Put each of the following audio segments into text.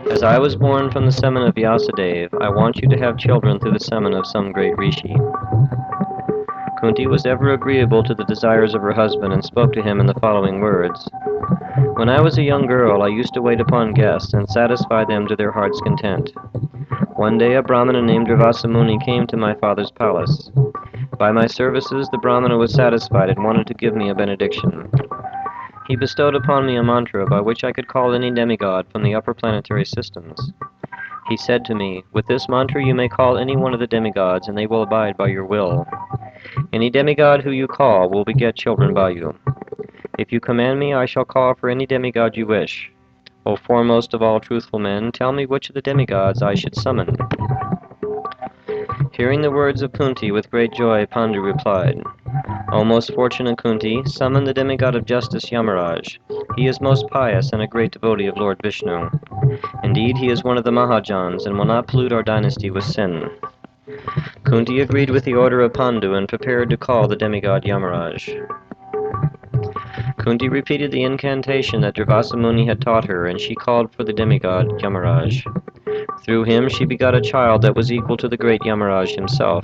As I was born from the semen of Vyasadeva, I want you to have children through the semen of some great rishi. Kunti was ever agreeable to the desires of her husband and spoke to him in the following words. When I was a young girl, I used to wait upon guests and satisfy them to their heart's content. One day a Brahmana named Durvasamuni came to my father's palace. By my services, the Brahmana was satisfied and wanted to give me a benediction. He bestowed upon me a mantra by which I could call any demigod from the upper planetary systems. He said to me, with this mantra you may call any one of the demigods, and they will abide by your will. Any demigod who you call will beget children by you. If you command me, I shall call for any demigod you wish. O foremost of all truthful men, tell me which of the demigods I should summon. Hearing the words of Kunti with great joy, Pandu replied, O most fortunate Kunti, summon the demigod of justice Yamaraj. He is most pious and a great devotee of Lord Vishnu. Indeed, he is one of the Mahajans and will not pollute our dynasty with sin. Kunti agreed with the order of Pandu and prepared to call the demigod Yamaraj. Kunti repeated the incantation that Durvasamuni had taught her, and she called for the demigod Yamaraj. Through him she begot a child that was equal to the great Yamaraj himself.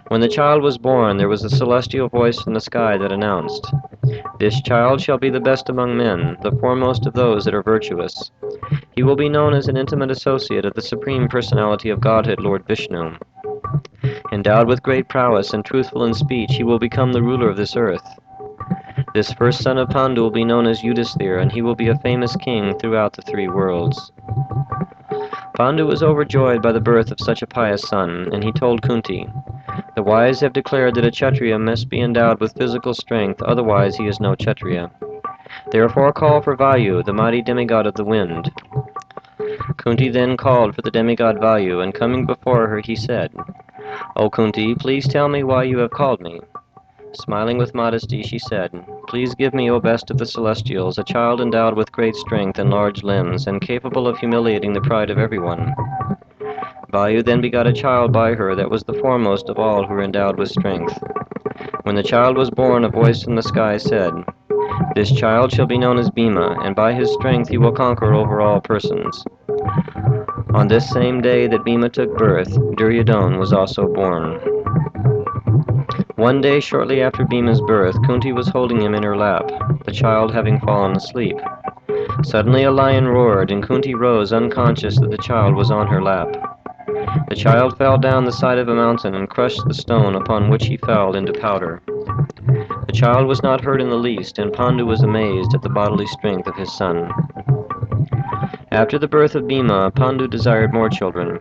When the child was born, there was a celestial voice from the sky that announced, This child shall be the best among men, the foremost of those that are virtuous. He will be known as an intimate associate of the Supreme Personality of Godhead, Lord Vishnu. Endowed with great prowess and truthful in speech, he will become the ruler of this earth. This first son of Pandu will be known as Yudhishthira, and he will be a famous king throughout the three worlds. Pandu was overjoyed by the birth of such a pious son, and he told Kunti, The wise have declared that a Kshatriya must be endowed with physical strength, otherwise he is no Kshatriya. Therefore call for Vayu, the mighty demigod of the wind. Kunti then called for the demigod Vayu, and coming before her he said, O Kunti, please tell me why you have called me. Smiling with modesty, she said, Please give me, O best of the celestials, a child endowed with great strength and large limbs, and capable of humiliating the pride of everyone. Vayu then begot a child by her that was the foremost of all who were endowed with strength. When the child was born, a voice from the sky said, This child shall be known as Bhima, and by his strength he will conquer over all persons. On this same day that Bhima took birth, Duryodhana was also born. One day, shortly after Bhima's birth, Kunti was holding him in her lap, the child having fallen asleep. Suddenly a lion roared, and Kunti rose unconscious that the child was on her lap. The child fell down the side of a mountain and crushed the stone upon which he fell into powder. The child was not hurt in the least, and Pandu was amazed at the bodily strength of his son. After the birth of Bhima, Pandu desired more children.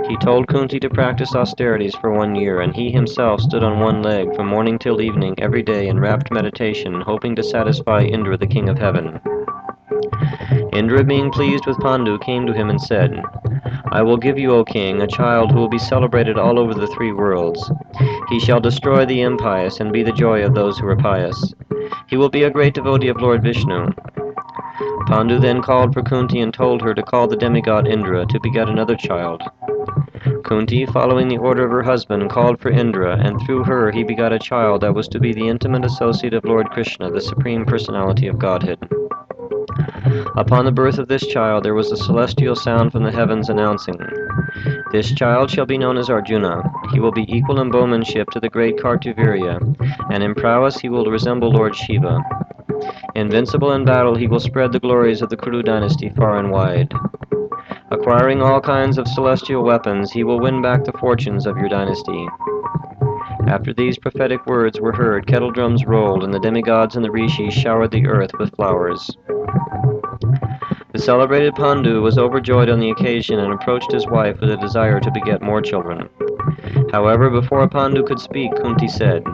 He told Kunti to practice austerities for 1 year, and he himself stood on one leg from morning till evening every day in rapt meditation, hoping to satisfy Indra, the king of heaven. Indra, being pleased with Pandu, came to him and said, I will give you, O king, a child who will be celebrated all over the three worlds. He shall destroy the impious and be the joy of those who are pious. He will be a great devotee of Lord Vishnu. Pandu then called for Kunti and told her to call the demigod Indra to beget another child. Kunti, following the order of her husband, called for Indra, and through her he begot a child that was to be the intimate associate of Lord Krishna, the Supreme Personality of Godhead. Upon the birth of this child there was a celestial sound from the heavens announcing, This child shall be known as Arjuna. He will be equal in bowmanship to the great Kartavirya, and in prowess he will resemble Lord Shiva. Invincible in battle, he will spread the glories of the Kuru dynasty far and wide. Acquiring all kinds of celestial weapons, he will win back the fortunes of your dynasty. After these prophetic words were heard, kettle drums rolled, and the demigods and the rishis showered the earth with flowers. The celebrated Pandu was overjoyed on the occasion and approached his wife with a desire to beget more children. However, before Pandu could speak, Kunti said,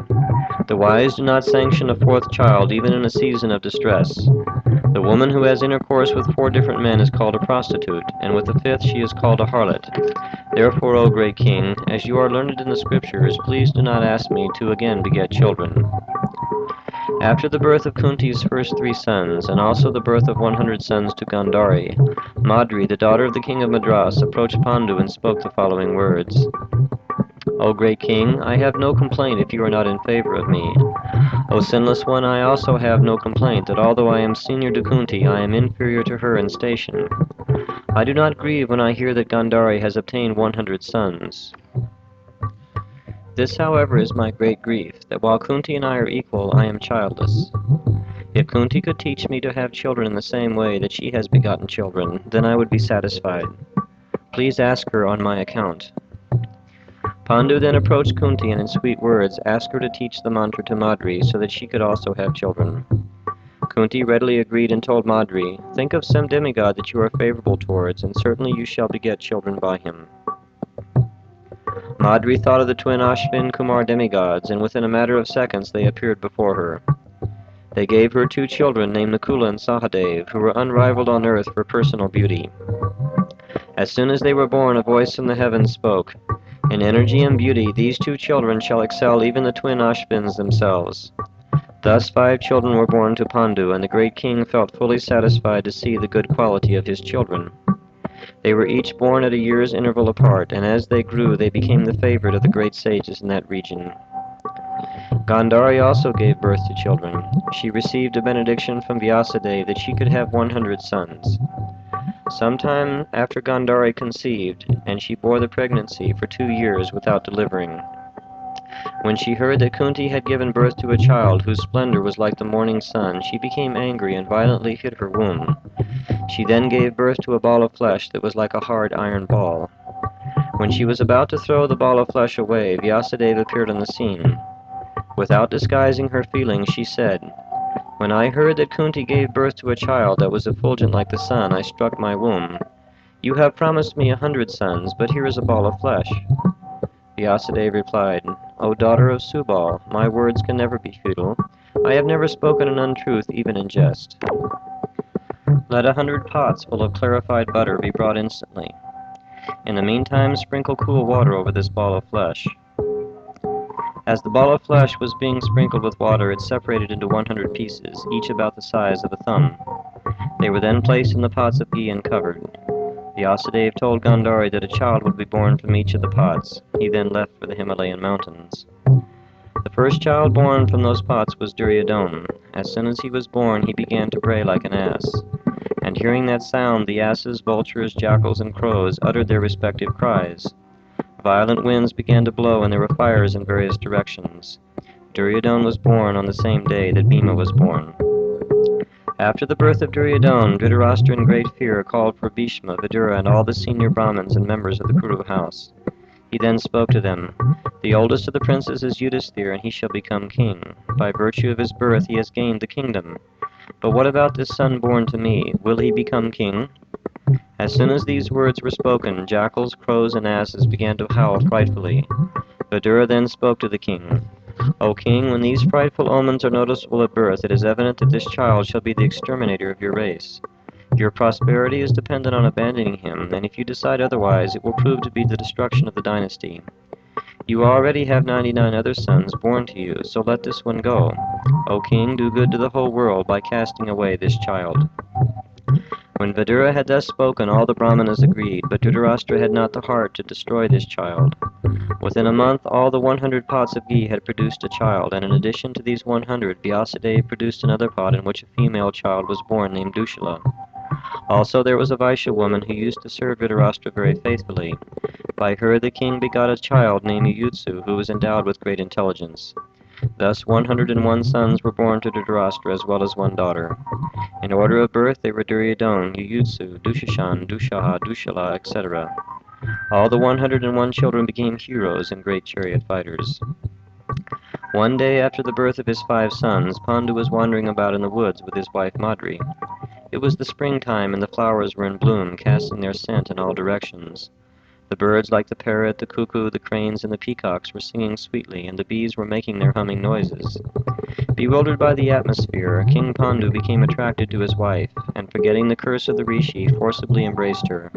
The wise do not sanction a fourth child even in a season of distress. The woman who has intercourse with 4 different men is called a prostitute, and with the 5th she is called a harlot. Therefore, O great king, as you are learned in the scriptures, please do not ask me to again beget children. After the birth of Kunti's first 3 sons, and also the birth of 100 sons to Gandhari, Madri, the daughter of the king of Madras, approached Pandu and spoke the following words. O great king, I have no complaint if you are not in favor of me. O sinless one, I also have no complaint that although I am senior to Kunti, I am inferior to her in station. I do not grieve when I hear that Gandhari has obtained 100 sons. This, however, is my great grief, that while Kunti and I are equal, I am childless. If Kunti could teach me to have children in the same way that she has begotten children, then I would be satisfied. Please ask her on my account." Pandu then approached Kunti and in sweet words asked her to teach the mantra to Madri so that she could also have children. Kunti readily agreed and told Madri, "Think of some demigod that you are favorable towards, and certainly you shall beget children by him." Madri thought of the twin Ashvin Kumar demigods, and within a matter of seconds they appeared before her. They gave her 2 children named Nakula and Sahadev, who were unrivaled on earth for personal beauty. As soon as they were born, a voice from the heavens spoke, "In energy and beauty, these 2 children shall excel even the twin Ashvins themselves." Thus 5 children were born to Pandu, and the great king felt fully satisfied to see the good quality of his children. They were each born at a year's interval apart, and as they grew, they became the favorite of the great sages in that region. Gandhari also gave birth to children. She received a benediction from Vyasadeva that she could have 100 sons. Sometime after Gandhari conceived, and she bore the pregnancy for 2 years without delivering. When she heard that Kunti had given birth to a child whose splendor was like the morning sun, she became angry and violently hit her womb. She then gave birth to a ball of flesh that was like a hard iron ball. When she was about to throw the ball of flesh away, Vyasadeva appeared on the scene. Without disguising her feelings, she said, "When I heard that Kunti gave birth to a child that was effulgent like the sun, I struck my womb. You have promised me 100 sons, but here is a ball of flesh." Vyasadeva replied, "O daughter of Subal, my words can never be futile. I have never spoken an untruth, even in jest. Let 100 pots full of clarified butter be brought instantly. In the meantime, sprinkle cool water over this ball of flesh." As the ball of flesh was being sprinkled with water, it separated into 100 pieces, each about the size of a thumb. They were then placed in the pots of ghee and covered. Vyasadeva told Gandhari that a child would be born from each of the pots. He then left for the Himalayan mountains. The first child born from those pots was Duryodhana. As soon as he was born, he began to bray like an ass. And hearing that sound, the asses, vultures, jackals, and crows uttered their respective cries. Violent winds began to blow, and there were fires in various directions. Duryodhana was born on the same day that Bhima was born. After the birth of Duryodhana, Dhritarashtra in great fear called for Bhishma, Vidura, and all the senior Brahmins and members of the Kuru house. He then spoke to them, "The oldest of the princes is Yudhishthira, and he shall become king. By virtue of his birth he has gained the kingdom. But what about this son born to me? Will he become king?" As soon as these words were spoken, jackals, crows, and asses began to howl frightfully. Vidura then spoke to the king, "O king, when these frightful omens are noticeable at birth, it is evident that this child shall be the exterminator of your race. Your prosperity is dependent on abandoning him, and if you decide otherwise, it will prove to be the destruction of the dynasty. You already have 99 other sons born to you, so let this one go. O king, do good to the whole world by casting away this child." When Vidura had thus spoken, all the Brahmanas agreed, but Dhritarashtra had not the heart to destroy this child. Within a month, all the 100 pots of ghee had produced a child, and in addition to these 100, Vyasadeva produced another pot in which a female child was born named Dushila. Also there was a Vaishya woman who used to serve Dhritarashtra very faithfully. By her the king begot a child named Yuyutsu, who was endowed with great intelligence. Thus 101 sons were born to Dhritarashtra, as well as one daughter. In order of birth they were Duryodhana, Yuyutsu, Dushashan, Dushaha, Dushila, etc. All the 101 children became heroes and great chariot fighters. One day after the birth of his 5 sons, Pandu was wandering about in the woods with his wife Madri. It was the springtime, and the flowers were in bloom, casting their scent in all directions. The birds like the parrot, the cuckoo, the cranes, and the peacocks were singing sweetly, and the bees were making their humming noises. Bewildered by the atmosphere, King Pandu became attracted to his wife, and forgetting the curse of the rishi, forcibly embraced her.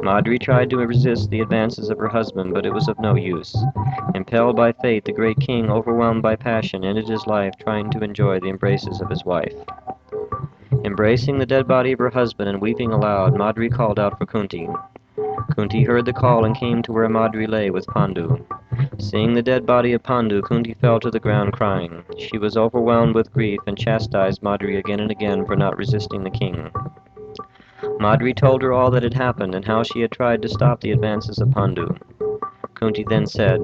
Madri tried to resist the advances of her husband, but it was of no use. Impelled by fate, the great king, overwhelmed by passion, ended his life trying to enjoy the embraces of his wife. Embracing the dead body of her husband and weeping aloud, Madri called out for Kunti. Kunti heard the call and came to where Madri lay with Pandu. Seeing the dead body of Pandu, Kunti fell to the ground crying. She was overwhelmed with grief and chastised Madri again and again for not resisting the king. Madri told her all that had happened and how she had tried to stop the advances of Pandu. Kunti then said,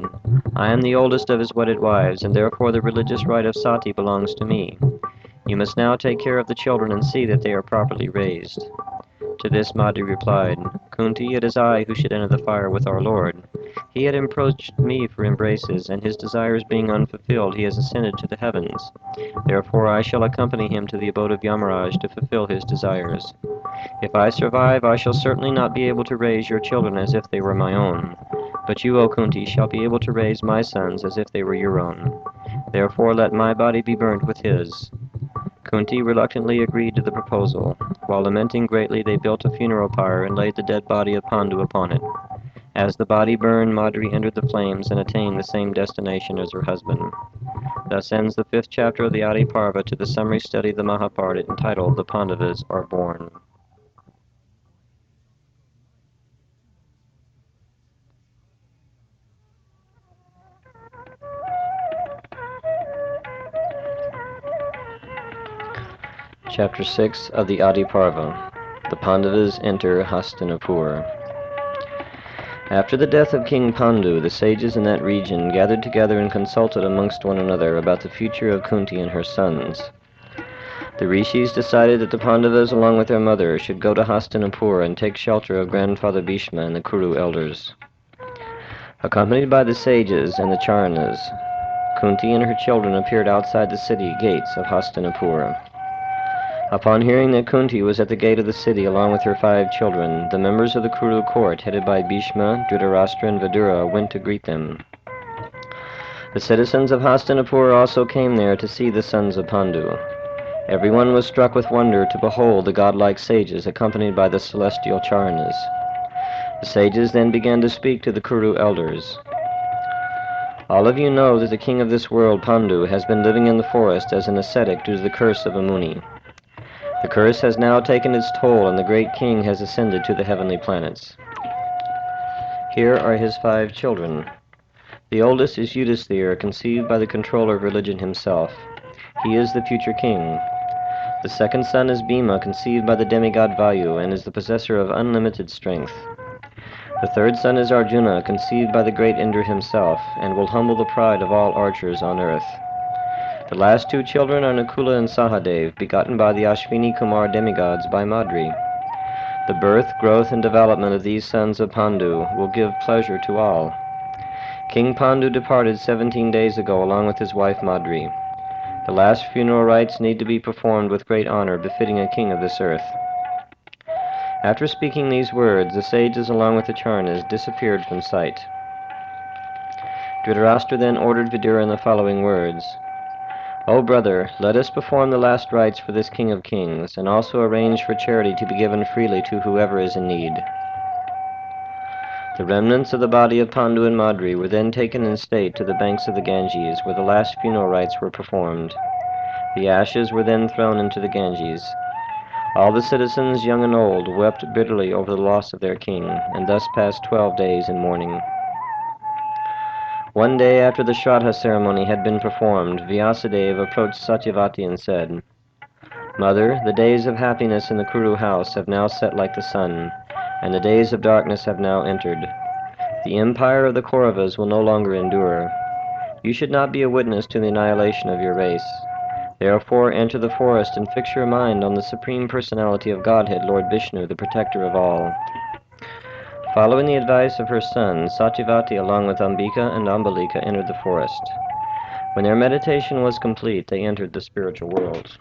"I am the oldest of his wedded wives, and therefore the religious right of Sati belongs to me. You must now take care of the children and see that they are properly raised." To this Madri replied, "Kunti, it is I who should enter the fire with our Lord. He had approached me for embraces, and his desires being unfulfilled, he has ascended to the heavens. Therefore I shall accompany him to the abode of Yamaraj to fulfill his desires. If I survive, I shall certainly not be able to raise your children as if they were my own. But you, O Kunti, shall be able to raise my sons as if they were your own. Therefore let my body be burnt with his." Kunti reluctantly agreed to the proposal. While lamenting greatly, they built a funeral pyre and laid the dead body of Pandu upon it. As the body burned, Madri entered the flames and attained the same destination as her husband. Thus ends the 5th chapter of the Adi Parva to the summary study of the Mahabharata entitled "The Pandavas Are Born." Chapter 6 of the Adi Parva. The Pandavas enter Hastinapur. After the death of King Pandu, the sages in that region gathered together and consulted amongst one another about the future of Kunti and her sons. The rishis decided that the Pandavas, along with their mother, should go to Hastinapur and take shelter of grandfather Bhishma and the Kuru elders. Accompanied by the sages and the charanas, Kunti and her children appeared outside the city gates of Hastinapur. Upon hearing that Kunti was at the gate of the city along with her 5 children, the members of the Kuru court, headed by Bhishma, Dhritarashtra, and Vidura, went to greet them. The citizens of Hastinapur also came there to see the sons of Pandu. Everyone was struck with wonder to behold the godlike sages accompanied by the celestial charanas. The sages then began to speak to the Kuru elders. "All of you know that the king of this world, Pandu, has been living in the forest as an ascetic due to the curse of a Muni. The curse has now taken its toll, and the great king has ascended to the heavenly planets. Here are his 5 children. The oldest is Yudhishthira, conceived by the controller of religion himself. He is the future king. The second son is Bhima, conceived by the demigod Vayu, and is the possessor of unlimited strength. The third son is Arjuna, conceived by the great Indra himself, and will humble the pride of all archers on earth. The last 2 children are Nakula and Sahadev, begotten by the Ashvini Kumar demigods by Madri. The birth, growth, and development of these sons of Pandu will give pleasure to all. King Pandu departed 17 days ago along with his wife Madri. The last funeral rites need to be performed with great honor befitting a king of this earth." After speaking these words, the sages along with the charanas disappeared from sight. Dhritarashtra then ordered Vidura in the following words: "O brother, let us perform the last rites for this king of kings, and also arrange for charity to be given freely to whoever is in need." The remnants of the body of Pandu and Madri were then taken in state to the banks of the Ganges, where the last funeral rites were performed. The ashes were then thrown into the Ganges. All the citizens, young and old, wept bitterly over the loss of their king, and thus passed 12 days in mourning. One day after the Shraddha ceremony had been performed, Vyasadeva approached Satyavati and said, "Mother, the days of happiness in the Kuru house have now set like the sun, and the days of darkness have now entered. The empire of the Kauravas will no longer endure. You should not be a witness to the annihilation of your race. Therefore enter the forest and fix your mind on the Supreme Personality of Godhead, Lord Vishnu, the protector of all." Following the advice of her son, Satyavati along with Ambika and Ambalika entered the forest. When their meditation was complete, they entered the spiritual world.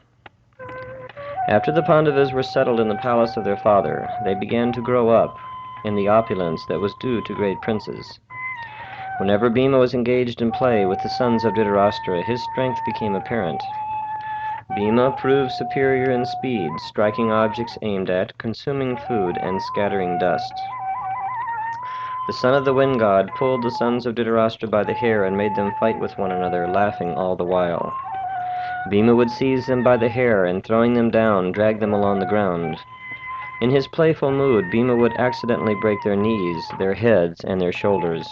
After the Pandavas were settled in the palace of their father, they began to grow up in the opulence that was due to great princes. Whenever Bhima was engaged in play with the sons of Dhritarashtra, his strength became apparent. Bhima proved superior in speed, striking objects aimed at, consuming food, and scattering dust. The son of the wind god pulled the sons of Dhritarashtra by the hair and made them fight with one another, laughing all the while. Bhima would seize them by the hair and, throwing them down, drag them along the ground. In his playful mood, Bhima would accidentally break their knees, their heads, and their shoulders.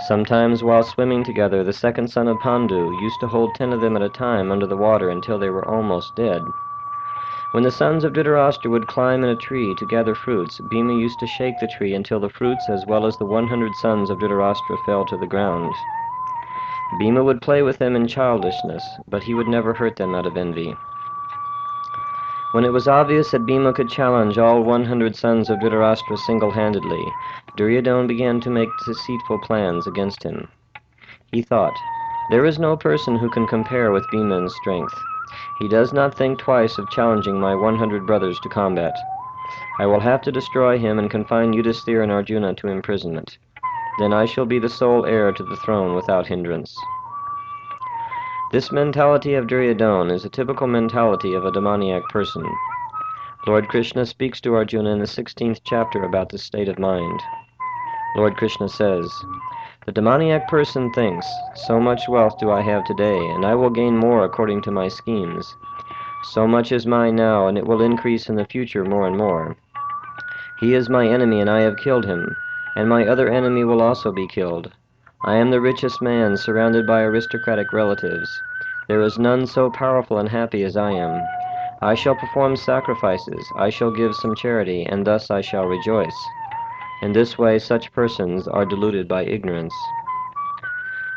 Sometimes, while swimming together, the second son of Pandu used to hold 10 of them at a time under the water until they were almost dead. When the sons of Dhritarashtra would climb in a tree to gather fruits, Bhima used to shake the tree until the fruits as well as the 100 sons of Dhritarashtra fell to the ground. Bhima would play with them in childishness, but he would never hurt them out of envy. When it was obvious that Bhima could challenge all 100 sons of Dhritarashtra single-handedly, Duryodhana began to make deceitful plans against him. He thought, "There is no person who can compare with Bhima in strength. He does not think twice of challenging my 100 brothers to combat. I will have to destroy him and confine Yudhishthira and Arjuna to imprisonment. Then I shall be the sole heir to the throne without hindrance." This mentality of Duryodhana is a typical mentality of a demoniac person. Lord Krishna speaks to Arjuna in the 16th chapter about this state of mind. Lord Krishna says, "The demoniac person thinks, 'So much wealth do I have today, and I will gain more according to my schemes. So much is mine now, and it will increase in the future more and more. He is my enemy, and I have killed him, and my other enemy will also be killed. I am the richest man, surrounded by aristocratic relatives. There is none so powerful and happy as I am. I shall perform sacrifices, I shall give some charity, and thus I shall rejoice." In this way such persons are deluded by ignorance.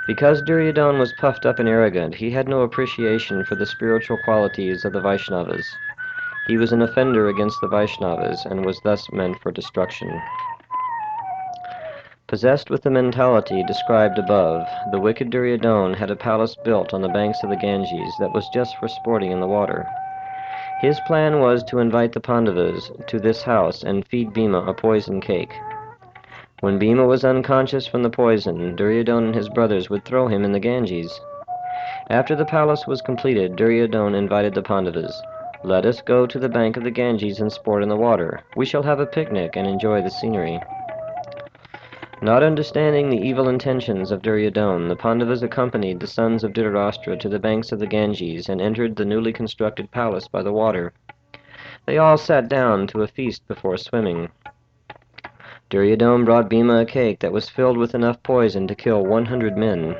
Because Duryodhana was puffed up and arrogant, he had no appreciation for the spiritual qualities of the Vaishnavas. He was an offender against the Vaishnavas, and was thus meant for destruction. Possessed with the mentality described above, the wicked Duryodhana had a palace built on the banks of the Ganges that was just for sporting in the water. His plan was to invite the Pandavas to this house and feed Bhima a poison cake. When Bhima was unconscious from the poison, Duryodhana and his brothers would throw him in the Ganges. After the palace was completed, Duryodhana invited the Pandavas. "Let us go to the bank of the Ganges and sport in the water. We shall have a picnic and enjoy the scenery." Not understanding the evil intentions of Duryodhana, the Pandavas accompanied the sons of Dhritarashtra to the banks of the Ganges and entered the newly constructed palace by the water. They all sat down to a feast before swimming. Duryodhana brought Bhima a cake that was filled with enough poison to kill 100 men.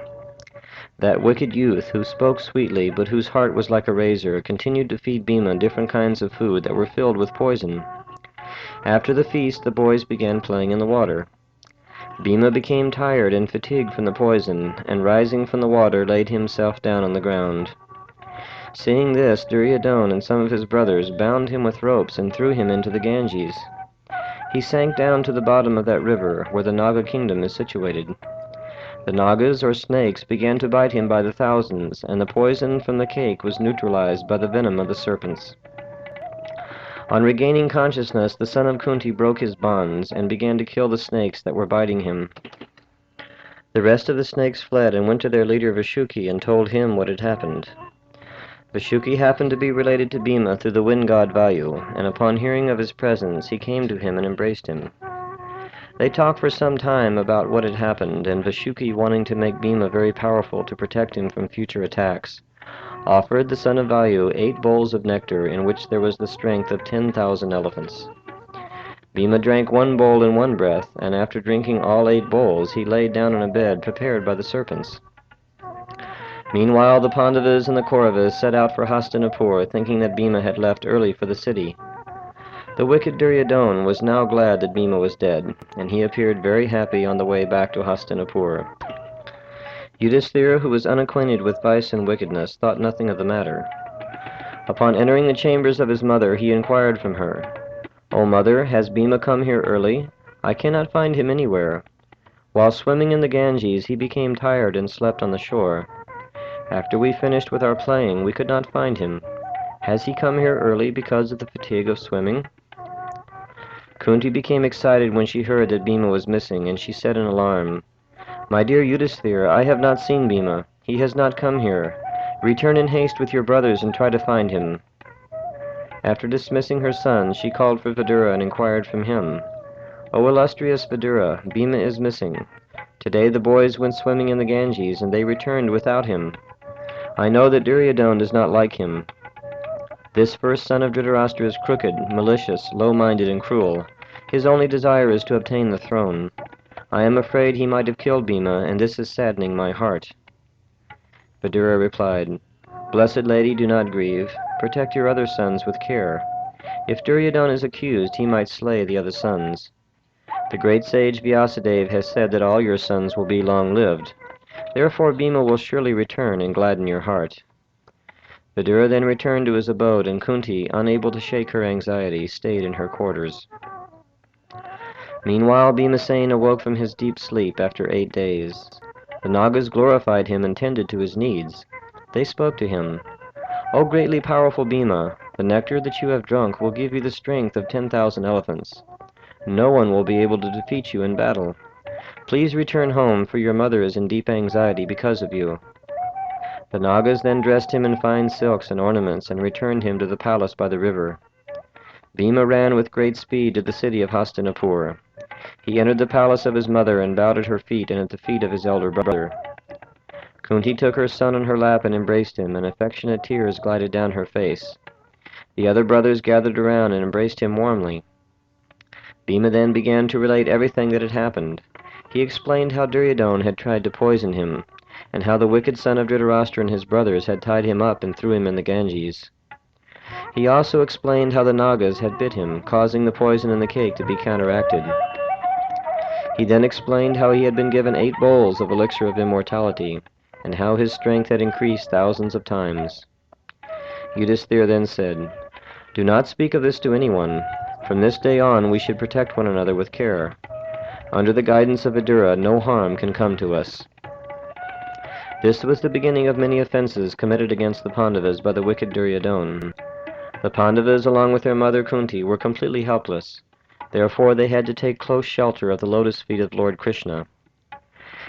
That wicked youth, who spoke sweetly but whose heart was like a razor, continued to feed Bhima different kinds of food that were filled with poison. After the feast, the boys began playing in the water. Bhima became tired and fatigued from the poison, and rising from the water laid himself down on the ground. Seeing this, Duryodhana and some of his brothers bound him with ropes and threw him into the Ganges. He sank down to the bottom of that river, where the Naga kingdom is situated. The Nagas, or snakes, began to bite him by the thousands, and the poison from the cake was neutralized by the venom of the serpents. On regaining consciousness, the son of Kunti broke his bonds and began to kill the snakes that were biting him. The rest of the snakes fled and went to their leader Vashuki and told him what had happened. Vashuki happened to be related to Bhima through the wind god Vayu, and upon hearing of his presence he came to him and embraced him. They talked for some time about what had happened, and Vashuki, wanting to make Bhima very powerful to protect him from future attacks, offered the son of Vayu 8 bowls of nectar in which there was the strength of 10,000 elephants. Bhima drank 1 bowl in one breath, and after drinking all 8 bowls, he lay down on a bed prepared by the serpents. Meanwhile, the Pandavas and the Kauravas set out for Hastinapur, thinking that Bhima had left early for the city. The wicked Duryodhana was now glad that Bhima was dead, and he appeared very happy on the way back to Hastinapur. Yudhishthira, who was unacquainted with vice and wickedness, thought nothing of the matter. Upon entering the chambers of his mother, he inquired from her, "O mother, has Bhima come here early? I cannot find him anywhere. While swimming in the Ganges, he became tired and slept on the shore. After we finished with our playing, we could not find him. Has he come here early because of the fatigue of swimming?" Kunti became excited when she heard that Bhima was missing, and she said in alarm, "My dear Yudhishthira, I have not seen Bhima. He has not come here. Return in haste with your brothers and try to find him." After dismissing her son, she called for Vidura and inquired from him, "O illustrious Vidura, Bhima is missing. Today the boys went swimming in the Ganges, and they returned without him. I know that Duryodhana does not like him. This first son of Dhritarashtra is crooked, malicious, low-minded, and cruel. His only desire is to obtain the throne. I am afraid he might have killed Bhima, and this is saddening my heart." Vidura replied, "Blessed lady, do not grieve. Protect your other sons with care. If Duryodhana is accused, he might slay the other sons. The great sage Vyasadeva has said that all your sons will be long-lived. Therefore Bhima will surely return and gladden your heart." Vidura then returned to his abode, and Kunti, unable to shake her anxiety, stayed in her quarters. Meanwhile Bhimasena awoke from his deep sleep after 8 days. The Nagas glorified him and tended to his needs. They spoke to him. "O greatly powerful Bhima, the nectar that you have drunk will give you the strength of 10,000 elephants. No one will be able to defeat you in battle. Please return home, for your mother is in deep anxiety because of you." The Nagas then dressed him in fine silks and ornaments and returned him to the palace by the river. Bhima ran with great speed to the city of Hastinapur. He entered the palace of his mother and bowed at her feet and at the feet of his elder brother. Kunti took her son on her lap and embraced him, and affectionate tears glided down her face. The other brothers gathered around and embraced him warmly. Bhima then began to relate everything that had happened. He explained how Duryodhana had tried to poison him, and how the wicked son of Dhritarashtra and his brothers had tied him up and threw him in the Ganges. He also explained how the Nagas had bit him, causing the poison in the cake to be counteracted. He then explained how he had been given 8 bowls of elixir of immortality, and how his strength had increased thousands of times. Yudhishthira then said, "Do not speak of this to anyone. From this day on we should protect one another with care. Under the guidance of Vidura, no harm can come to us." This was the beginning of many offenses committed against the Pandavas by the wicked Duryodhana. The Pandavas, along with their mother Kunti, were completely helpless. Therefore they had to take close shelter of the lotus feet of Lord Krishna.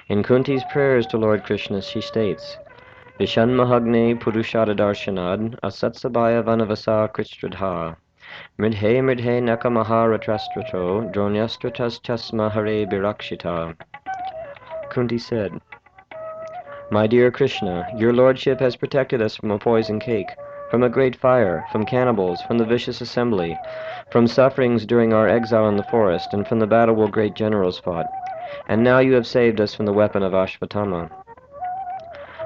In Kunti's prayers to Lord Krishna she states, "Vishanmahagne purushadarshanad asatsabhaya vanavasa kristradha mridhe mridhe nakamaharatrastrato dronyastratas chasma hare birakshita." Kunti said, "My dear Krishna, your lordship has protected us from a poison cake, from a great fire, from cannibals, from the vicious assembly, from sufferings during our exile in the forest, and from the battle where great generals fought. And now you have saved us from the weapon of Ashvatthama."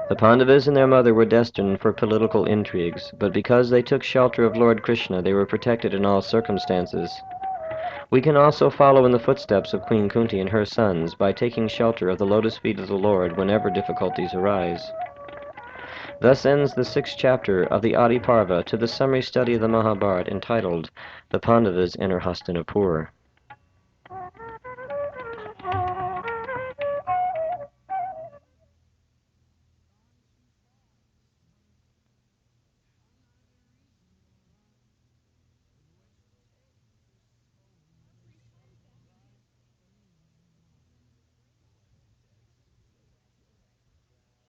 The Pandavas and their mother were destined for political intrigues, but because they took shelter of Lord Krishna, they were protected in all circumstances. We can also follow in the footsteps of Queen Kunti and her sons by taking shelter of the lotus feet of the Lord whenever difficulties arise. Thus ends the 6th chapter of the Adi Parva to the summary study of the Mahabharata entitled "The Pandavas Enter Hastinapur."